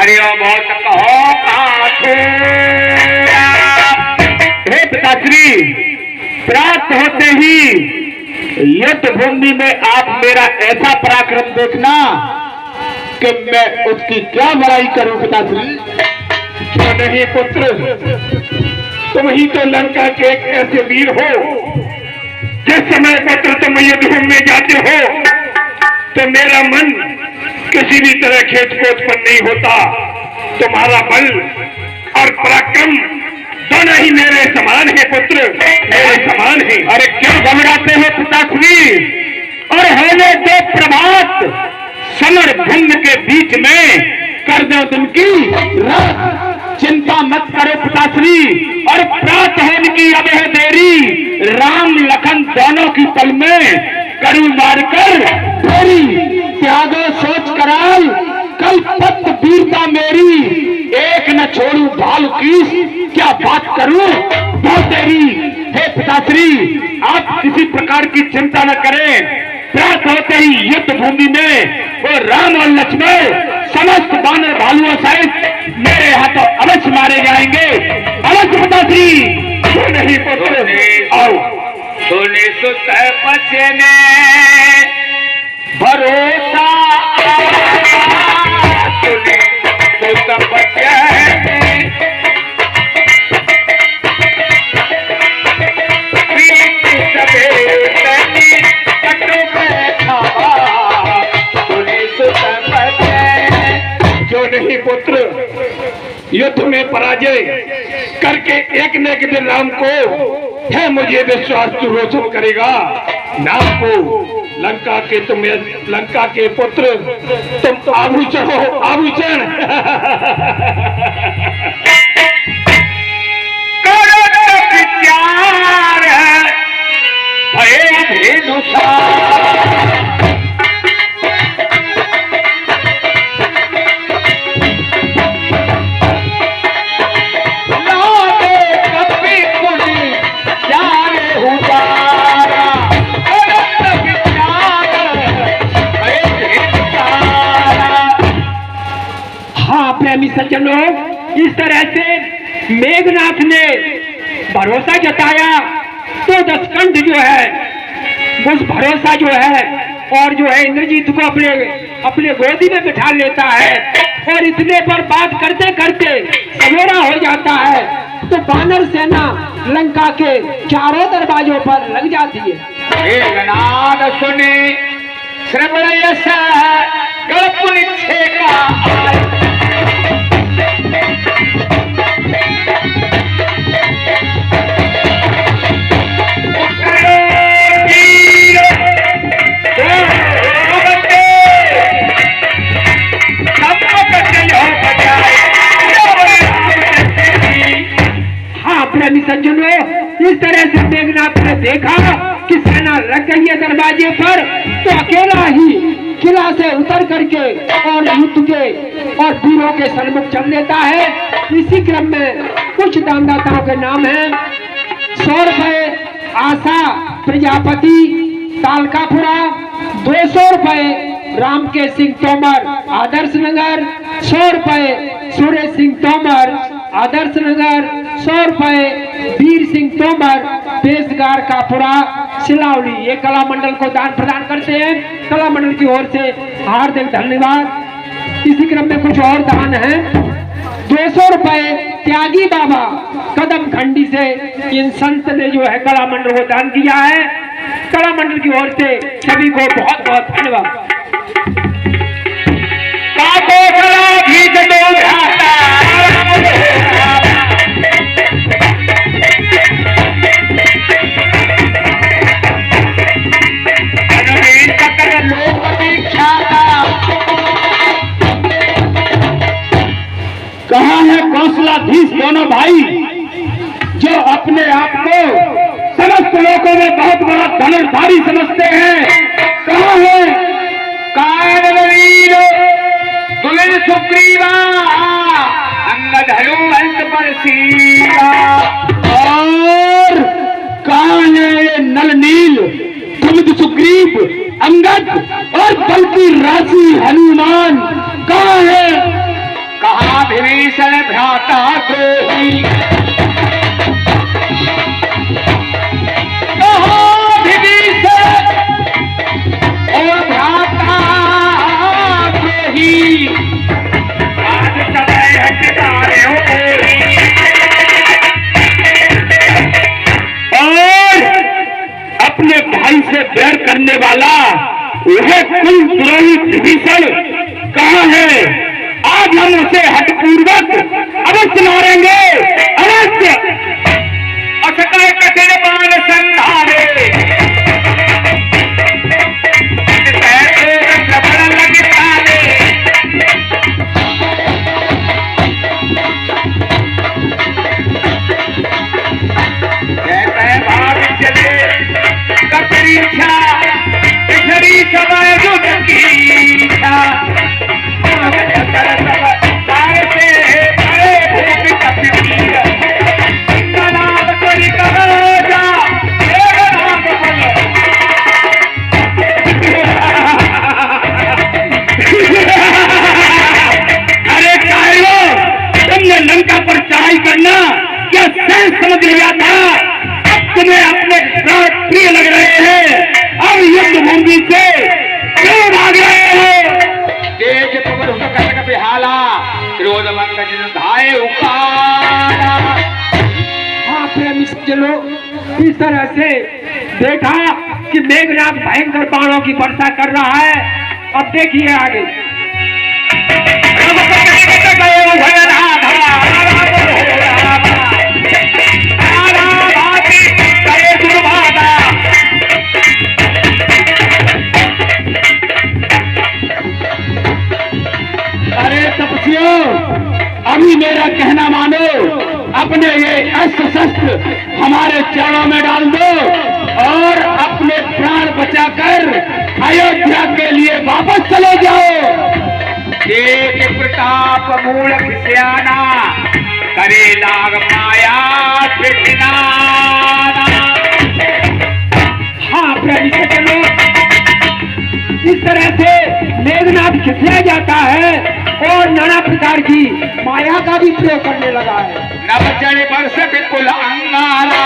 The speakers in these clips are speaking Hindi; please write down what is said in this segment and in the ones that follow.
करियो बहुत कहो काठे। हे पिताश्री, प्राप्त होते ही युद्ध भूमि में आप मेरा ऐसा पराक्रम देखना कि मैं उसकी क्या बड़ाई करूं पिताश्री। क्यों नहीं पुत्र, तुम ही तो लंका के एक ऐसे वीर हो जिस समय पुत्र तुम युद्ध भूमि में जाते हो तो मेरा मन किसी भी तरह खेत को उत्पन्न नहीं होता। तुम्हारा बल और पराक्रम दोनों ही मेरे समान है पुत्र, मेरे समान है। अरे क्यों घबराते हो पिताश्री, और होने दो प्रभात, समर भंग के बीच में कर दो दिन की रात। चिंता मत करो पिताश्री, और प्रात होने की अब है देरी, राम लखन दोनों की पल में करूं मारकर फेरी। त्यागो सोच कराल कल पत वीरता मेरी, एक न छोड़ू भाल की क्या बात करूं बहुत तेरी। हे पिताश्री, आप किसी प्रकार की चिंता न करें, प्रात होते ही युद्ध भूमि में वो राम और लक्ष्मण समस्त बानर भालुओं सहित मेरे हाथों अवश्य मारे जाएंगे। अवश्य पिताश्री। क्यों नहीं पुत्र, आओ। सुने सुत पचने भरोसा, सुने सुत पचने प्रीति सवेतनी कटु बैठा, सुने सुत पचने। क्यों नहीं पुत्र, युद्ध में पराजय करके एक न एक दिन राम को है मुझे विश्वास तू रोशन करेगा। नाम को लंका के पुत्र तुम आभूषण हो, आभूषण। करो तो विचार भय भेदुसार, प्रेमी सज्जनों, इस तरह से मेघनाथ ने भरोसा जताया तो दशकंठ जो है उस भरोसा जो है और जो है इंद्रजीत को अपने गोदी में बिठा लेता है, और इतने पर बात करते करते सवेरा हो जाता है तो बानर सेना लंका के चारों दरवाजों पर लग जाती है। मेघनाद सुने श्रवण यश सज्जनों, इस तरह से मेघनाथ ने देखा कि सेना लग गई है दरवाजे पर, तो अकेला ही किला से उतर करके और युद्ध के और वीरों के सन्मुख चल देता है। इसी क्रम में कुछ दानदाताओं के नाम हैं: 100 रुपए आशा प्रजापति तालकापुरा, 200 रुपए राम के सिंह तोमर आदर्श नगर, 100 रुपए सुरेश सिंह तोमर आदर्श नगर, 100 रुपए वीर सिंह तोमर पेशगार कापुरा सिलावली। ये कला मंडल को दान प्रदान करते हैं, कला मंडल की ओर से हार्दिक धन्यवाद। इसी क्रम में कुछ और दान है: 200 रुपए त्यागी बाबा कदम खंडी से इन संत ने जो है कला मंडल को दान किया है। कला मंडल की ओर से सभी को बहुत बहुत धन्यवाद। कहाँ है कौशलाधीश दोनों भाई जो अपने आप को समस्त लोगों में बहुत बड़ा धनुर्धारी समझते हैं? कहाँ है कारणवीर दुलिन सुग्रीवा अंगद हनुमंत पर सीता, और कहाँ है ये नल नील कुमुद सुग्रीव अंगद और बल की राशि हनुमान? कहाँ है? कहा भ्राता द्रोही विभीषण और भ्राता द्रोही आज समय हटकारे हो और अपने भाई से बैर करने वाला वह कुल द्रोही विभीषण कहाँ है? आज हम उसे हठपूर्वक अवश्य मारेंगे, अवश्य। असकय कठिन बाण संधारे श्रवण लग तारे कहते भाग चले कपरी इच्छा पिछड़ी समय युद्ध की इच्छा लंका पर चढ़ाई करना क्या सही समझ लिया था? अब तुम्हें अपने प्राण प्रिय लग रहे हैं, अब युद्ध भूमि से क्यों भाग रहे हो? तेज पवन हुक कटक बिहाला क्रोध मंद जिन धाये उकारा। हाँ प्रेमी सज्जनों, इस तरह से देखा कि मेघनाथ भयंकर बाणों की वर्षा कर रहा है। अब देखिए आगे। अरे तपस्वियों, अभी मेरा कहना मानो, अपने ये अस्त्र शस्त्र हमारे चरणों में डाल दो और अपने प्राण बचाकर अयोध्या के लिए वापस चले जाओ। तेज प्रताप मूल सियाना करे लाग माया फिटनाना। हाँ प्रेमी सज्जनों, इस तरह से मेघनाथ खिसिया जाता है और नाना प्रकार की माया का भी प्रयोग करने लगा है। नव चढ़े वर्ष बिल्कुल अंगारा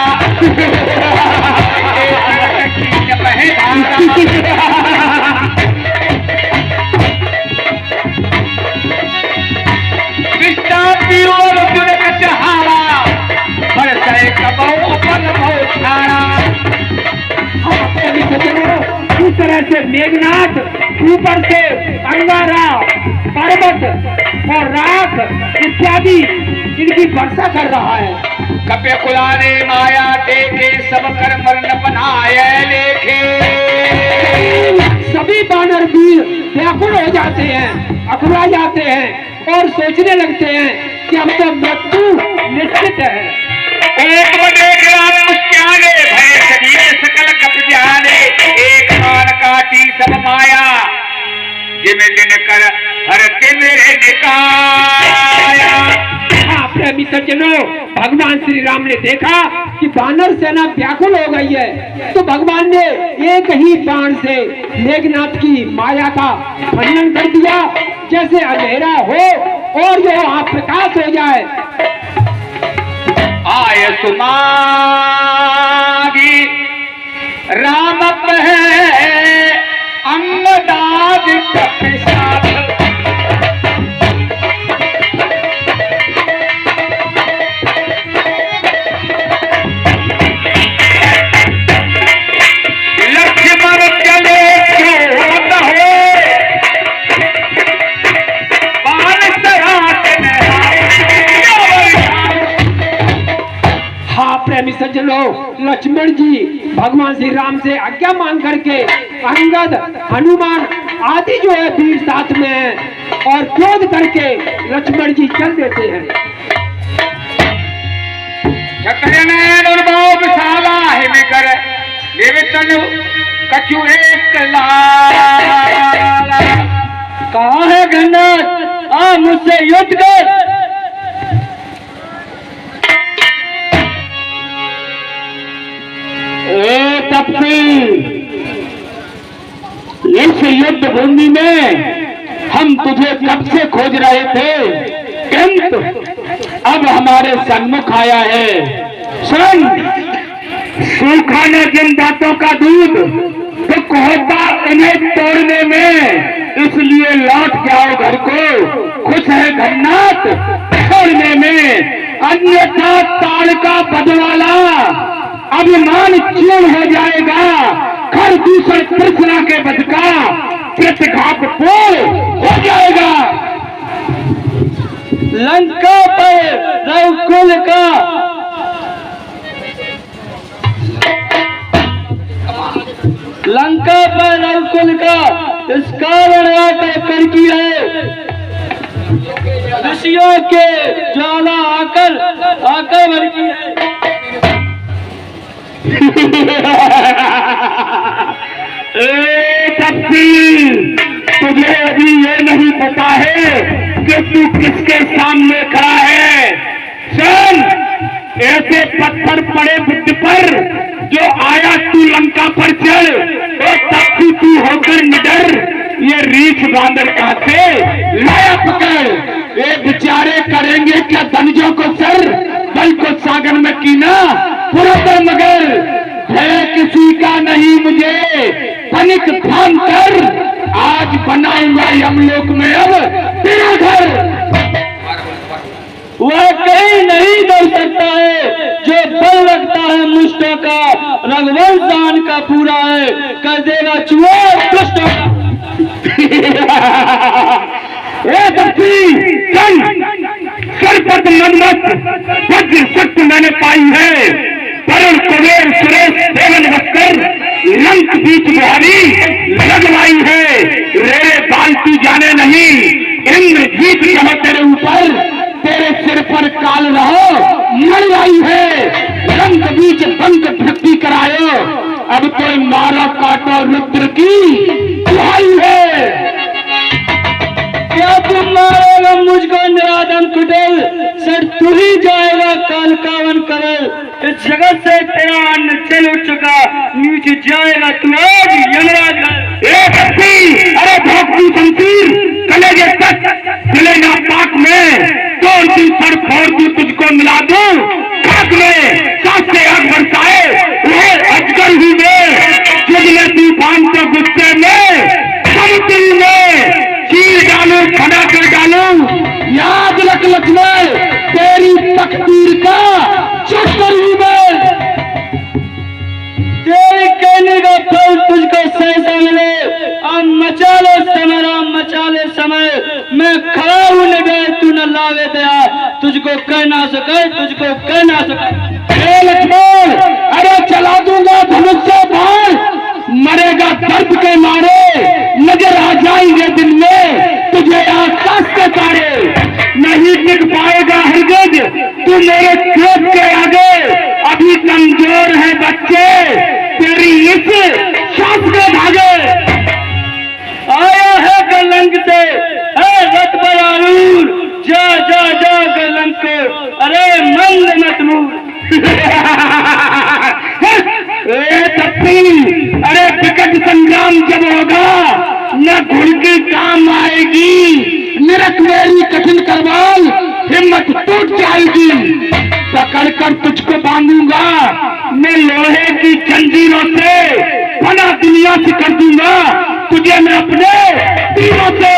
इस तरह से मेघनाथ ऊपर से अंगारा, पर्वत और राख इत्यादि इनकी वर्षा कर रहा है। कपे कुलाने माया देखे सब कर मरण बनाए लेखे। सभी बानर वीर व्याकुल हो जाते हैं, अखुरा जाते हैं और सोचने लगते हैं कि हम तो मृत्यु निश्चित है। एक भय शरीर सकल कप जाने एक मान काटी सब माया जिम दिन कर हरते मेरे निकाया। हाँ प्रेमी सज्जनों, भगवान श्री राम ने देखा कि वानर सेना व्याकुल हो गई है, तो भगवान ने एक ही बाण से मेघनाथ की माया का खंडन कर दिया, जैसे अंधेरा हो और जो वहां प्रकाश हो जाए। आय सुमागी राम है अंगदाद कपिशाच। लक्ष्मण चले क्रोध हो बाण सरात हाँ प्रेमी सज्जनों, लक्ष्मण जी भगवान श्री राम से आज्ञा मांग करके अंगद, हनुमान आदि जो है वीर साथ में हैं और क्रोध करके लक्ष्मण जी चल देते हैं। कहा है गंडक, आ मुझसे युद्ध कर। इस युद्ध भूमि में हम तुझे कब से खोज रहे थे, किंतु अब हमारे सन्मुख आया है। सुन, सूखा न जिन दांतों का दूध, दुख होता इन्हें तोड़ने में, इसलिए लौट जाओ घर को, खुश है घरनाथ छोड़ने में। अन्यथा ताड़ का बदवाला अभिमान चूर हो जाएगा, खर दूसर तृष्णा के बद का प्रतिघात पोल हो जाएगा। लंका पर रघुकुल का इस कारण आकर कर की है, ऋषियों के ज्वाला आकर भर की है। तुझे अभी ये नहीं पता है कि तू किसके सामने खड़ा है। सुन, ऐसे पत्थर पड़े बुद्ध पर जो आया तू लंका पर चढ़, और तब तू होकर निडर, ये रीछ बांदर कहां से लाया पकड़। ये बेचारे करेंगे क्या धनजों को सर, बल को सागर में कीना पुरंदर मगर, है किसी का नहीं मुझे तनिक ध्यान कर, आज बनाऊंगा यमलोक में अब तेरा घर। वह कहीं नहीं डर सकता है जो बल रखता है मुष्टों का, रघुवंश दान का पूरा है, कर देगा चुआ दुष्टों का। चल, सरपत मनमत वज्र शक्ति मैंने पाई है, वरुण कुबेर सुरेश देवन बस्कर लंक बीच बिहारी लगवाई है। रे बाल तू जाने नहीं, इंद्र जीत रहो तेरे ऊपर, तेरे सिर पर काल रहो मरवाई है। लंक बीच बंक भक्ति करायो, अब तो मारो काटो रुद्र की दुहाई है। क्या तुम मारेगा मुझको निरादम कुटिल, सर तू ही जाएगा काल कावन करल। इस जगत से तेरा अन्न चल उठ चुका, नीच जाएगा तू आज यमराज। अरे भोगती शमशीर कलेजे तक चले ना पाक में, तोड़ दी सर फोड़ दी तुझको मिला दूं खाक में, सांस से आग बरसाए वह अजगर ही में, जिसने तूफान को गुस्से में समुद्र में चीर डालू खड़ा कर डालू। याद रख लक्ष्मण तेरी तकदीर का चक्कर ही में, तेरे कहने का फल तुझको सहसा मिले। अब मचा ले समय राम मचा ले समय, मैं खड़ा हूं न गए तू न लावे दया, तुझको कह ना सके तुझको कह ना सके। लक्ष्मण अरे चला दूंगा धनुष से बाण, मरेगा दर्द के मारे, नजर आ जाएंगे दिन में तुझे आकाश के तारे। नहीं टिक पाएगा हरगिज तू मेरे क्रोध के आगे, अभी कमजोर है बच्चे तेरी इस सांस के धागे। आया है कलंक से है रथ पर आरूढ़, जा जा जा कलंक को अरे मंद मत मूड। अरे विकट संग्राम जब होगा न घुड़की काम आएगी, नरक मेरी कठिन करवाल हिम्मत टूट जाएगी। पकड़ कर तुझको बांधूंगा मैं लोहे की जंजीरों से, फना दुनिया से कर दूंगा तुझे मैं अपने तीरों से।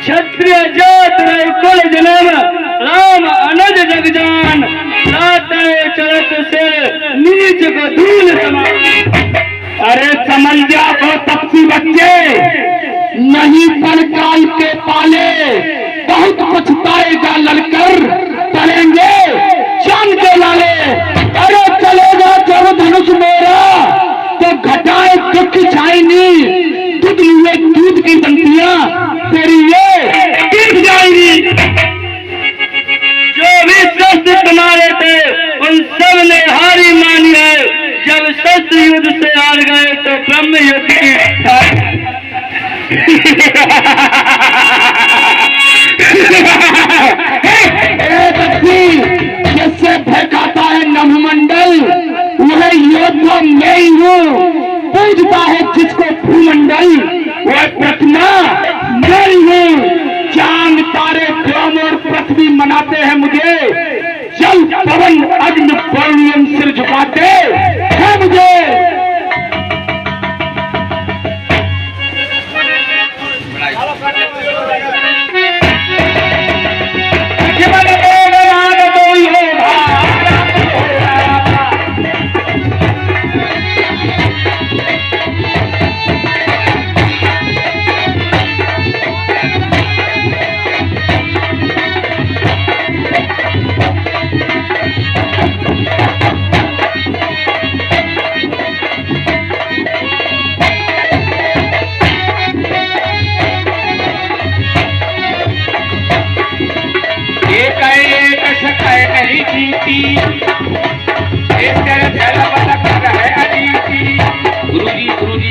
क्षत्रिय जात कुल जन्म राम अनज जगजान, चलत से नीच को धूल समान। अरे समझ जा वो तपसी बच्चे, नहीं पर काल के पाले, बहुत पछताएगा लड़कर पड़ेंगे चांद के लाले। अरे चलेगा जब धनुष मेरा तो घटाए दुख छाएंगी, दूध हुए दूध की बंतियां तेरी ये गिर जाएंगी। जो भी शस्त्र तुम्हारे थे उन सब ने हारी मानी है, जब शस्त्र युद्ध से हार गए तो ब्रह्म युद्ध की जिससे भड़काता है नभमंडल वह योद्धा मैं ही हूँ, पूजता है जिसको भूमंडल वह प्रतिमा मैं बनाते हैं मुझे। चल पवन अग्नि वर्णियम सिर झुकाते हैं मुझे। नहीं जीती गुरुजी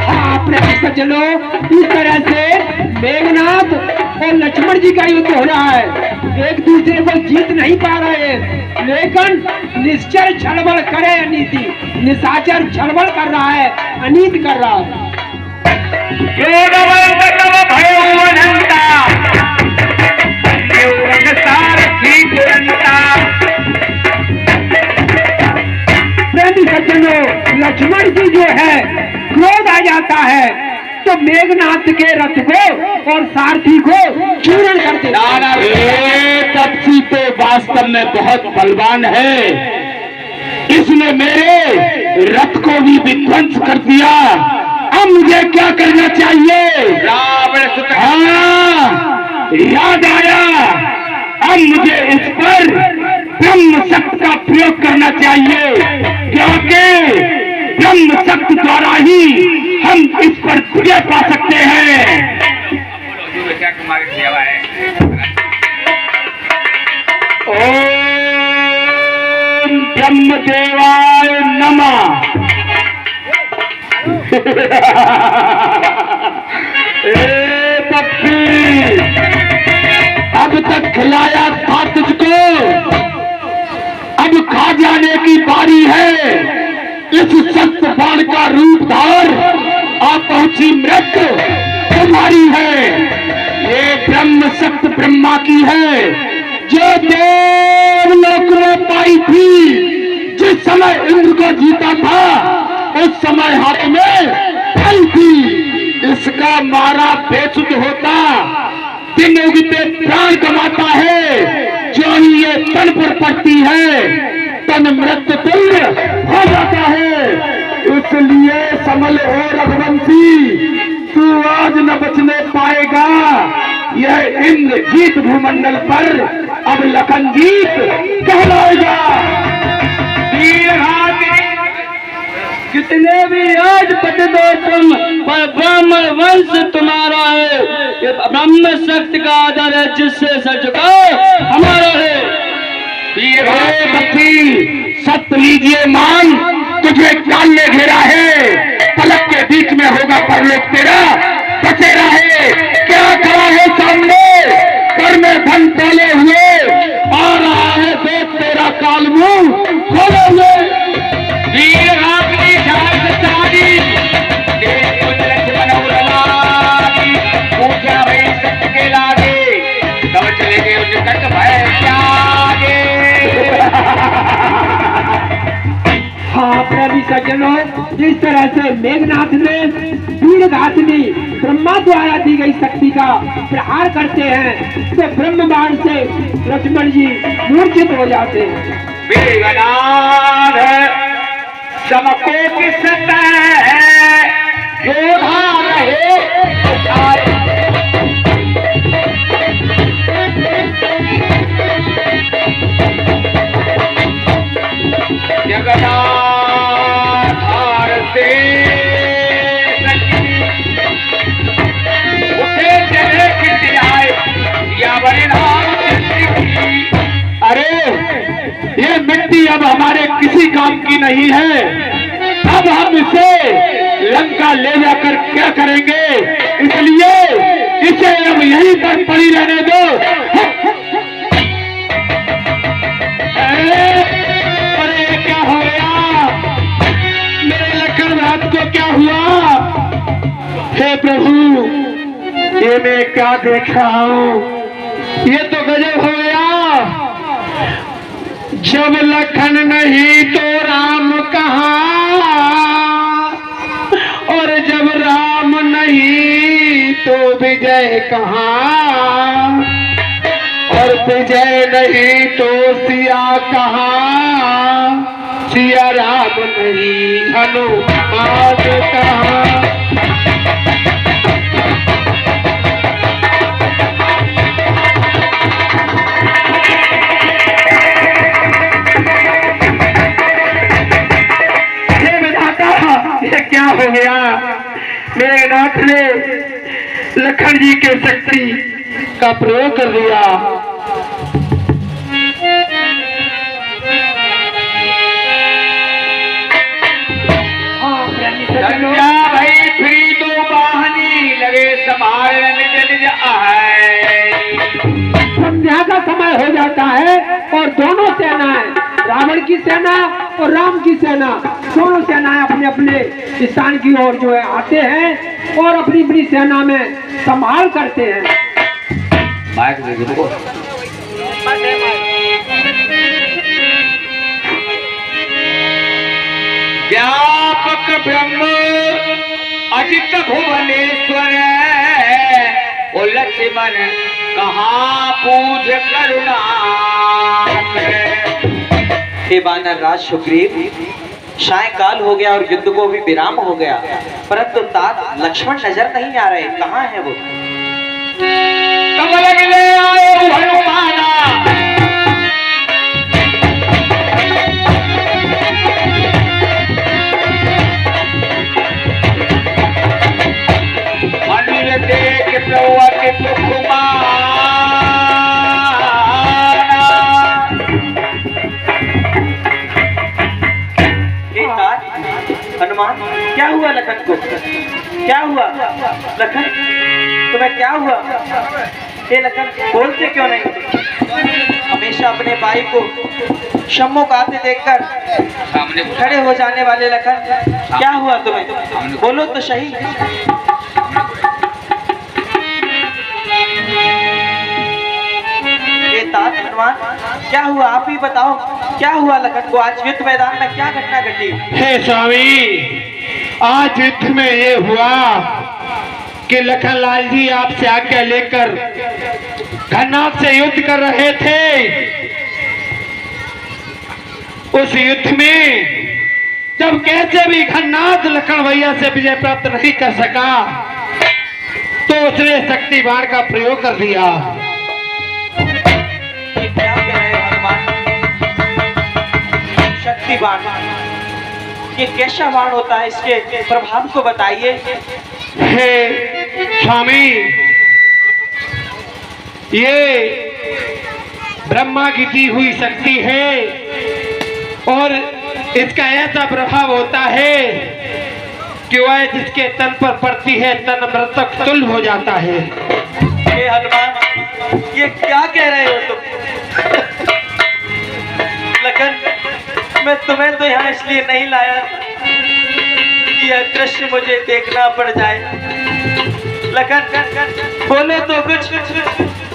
आपने सज्जनों इस तरह से मेघनाथ और लक्ष्मण जी का युद्ध हो रहा है। एक दूसरे को जीत नहीं पा रहे, लेकिन निश्चर छलबल करे अनीति, निशाचर छलबल कर रहा है, अनीत कर रहा है। सज्जनों लक्ष्मण जी जो है क्रोध आ जाता है तो मेघनाथ के रथ को और सारथी को चूर्ण कर देता है। तपसी तो वास्तव में बहुत बलवान है, इसने मेरे रथ को भी विध्वंस कर दिया। अब मुझे क्या करना चाहिए? हाँ, याद आया, अब मुझे इस पर ब्रह्म शक्ति का प्रयोग करना चाहिए, क्योंकि ब्रह्म शक्ति द्वारा ही हम इस पर विजय पा सकते हैं। ओम ब्रह्मदेवाय नमः। अब तक खिलाया था तुझको, अब खा जाने की बारी है। इस सख्त बाण का रूप धार आ पहुंची मृत्यु तुम्हारी है। ये ब्रह्म शक्ति ब्रह्मा की है, जो देवलोक में पाई थी। जिस समय इंद्र को जीता था उस समय हाथ में फल थी। इसका मारा बेसुध होता, दिन उगते प्राण कमाता है। जो ही ये तन पर पड़ती है तन मृत्यु तुल्य हो जाता है। इसलिए समल हो रघुवंशी, तू आज न बचने पाएगा। यह इंद्र जीत भूमंडल पर अब लखन जीत कहलाएगा। कितने भी आज पट दो तुम, पर ब्राह्मण वंश तुम्हारा है। ये ब्रह्म शक्ति का आधार है, जिससे सर झुकाओ हमारा है। सत्य लीजिए मान, तुझे काल ने घेरा है। पलक के बीच में होगा परलोक तेरा, बचेरा है। क्या खड़ा है सामने, कर में धन तोले हुए, आ रहा है देख तेरा काल मुंह खोले हुए। हाँ प्रेमी सज्जनों, इस तरह से मेघनाथ ने वीरघातिनी ब्रह्मा द्वारा दी गई शक्ति का प्रहार करते हैं तो ब्रह्म बाण से लक्ष्मण जी मूर्छित हो जाते हैं। सबको किसता है जोधा रहे जगन्नाथ से उठे चले खिलाए या अरे ये मिट्टी अब हमारे किसी काम की नहीं है। अब हम इसे लंका ले जाकर क्या करेंगे, इसलिए इसे अब यहीं पर पड़ी रहने दो। अरे क्या हो गया, मेरे लखन रात को क्या हुआ? हे प्रभु, ये मैं क्या देख रहा हूँ, ये तो गजब हो गया। जब लखन नहीं तो राम कहाँ, और जब राम नहीं तो विजय कहाँ, और विजय नहीं तो सिया कहाँ, सिया राम नहीं हनुमान कहाँ। ये क्या हो गया? मेरे नाथ ने लखन जी के शक्ति का प्रयोग कर दिया। भाई फ्री दो वाहनी लगे संभाल निज निज आए। संध्या का समय हो जाता है और दोनों सेनाएं, रावण की सेना और राम की सेना, दोनों सेनाएं अपने अपने स्थान की ओर जो है आते हैं और अपनी अपनी सेना में संभाल करते हैं। व्यापक ब्रह्म अजित भुवनेश्वर उलट मन कहाँ पूज करुणा। हे वानर राज सुग्रीव, सायंकाल हो गया और युद्ध को भी विराम हो गया, परंतु तात लक्ष्मण नजर नहीं आ रहे। कहाँ है वो? कब लगले आए हनुमाना, अनिल देख प्रभु के दुख हनुमान, क्या हुआ लखन को? क्या हुआ लखन, तुम्हें क्या हुआ? हे लखन, बोलते क्यों नहीं? हमेशा अपने भाई को सम्मुख आते देखकर सामने खड़े हो जाने वाले लखन, क्या हुआ तुम्हें? बोलो तो सही। तात हनुमान, क्या हुआ? आप ही बताओ, क्या हुआ लखन को? आज युद्ध मैदान में क्या घटना घटी? हे स्वामी, आज युद्ध में ये हुआ कि लखन लाल जी आपसे आज्ञा लेकर घननाथ से युद्ध कर रहे थे। उस युद्ध में जब कैसे भी घननाथ लखन भैया से विजय प्राप्त नहीं कर सका तो उसने शक्ति बाण का प्रयोग कर दिया। क्या कह रहे हो हनुमान? शक्ति बाण, ये कैसा बाण होता है? इसके प्रभाव को बताइए। हे स्वामी, ये ब्रह्मा की दी हुई शक्ति है और इसका ऐसा प्रभाव होता है कि वह जिसके तन पर पड़ती है तन मृतक तुल्य हो जाता है। हे हनुमान, ये क्या कह रहे हो तुम? लखन, मैं तुम्हें तो यहाँ इसलिए नहीं लाया कि यह दृश्य मुझे देखना पड़ जाए। लखन, बोलो तो कुछ।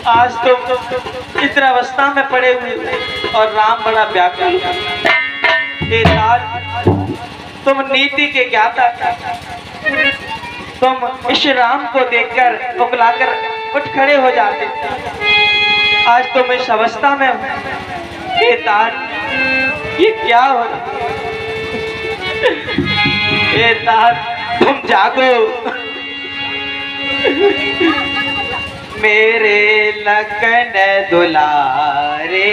आज तुम इस अवस्था में पड़े हुए और राम बड़ा व्याकुल। हे तात, तुम नीति के ज्ञाता, तुम इस राम को देखकर उकलाकर उठ खड़े हो जाते। आज तुम इस अवस्था में हो। हे तात, ये क्या हो रहा? हे तात, तुम जागो। मेरे लखन दुलारे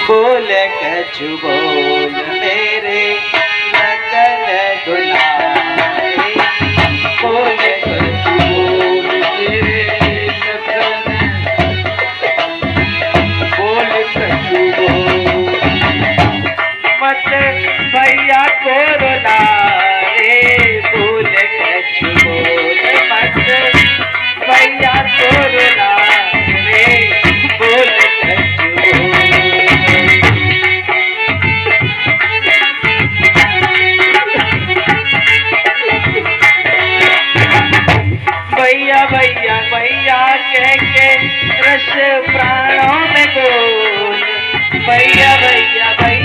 बोल कछु बोल, मेरे लखन दुलारे बोल कछु बोल, मेरे लखन बोल कछु बोल। मत भैया को रुला रे बोल कछु बोल, मत भैया को रुला रे बोल कछु बोल। भैया भैया भैया कह के रस प्राणों में बोल, भैया भैया भैया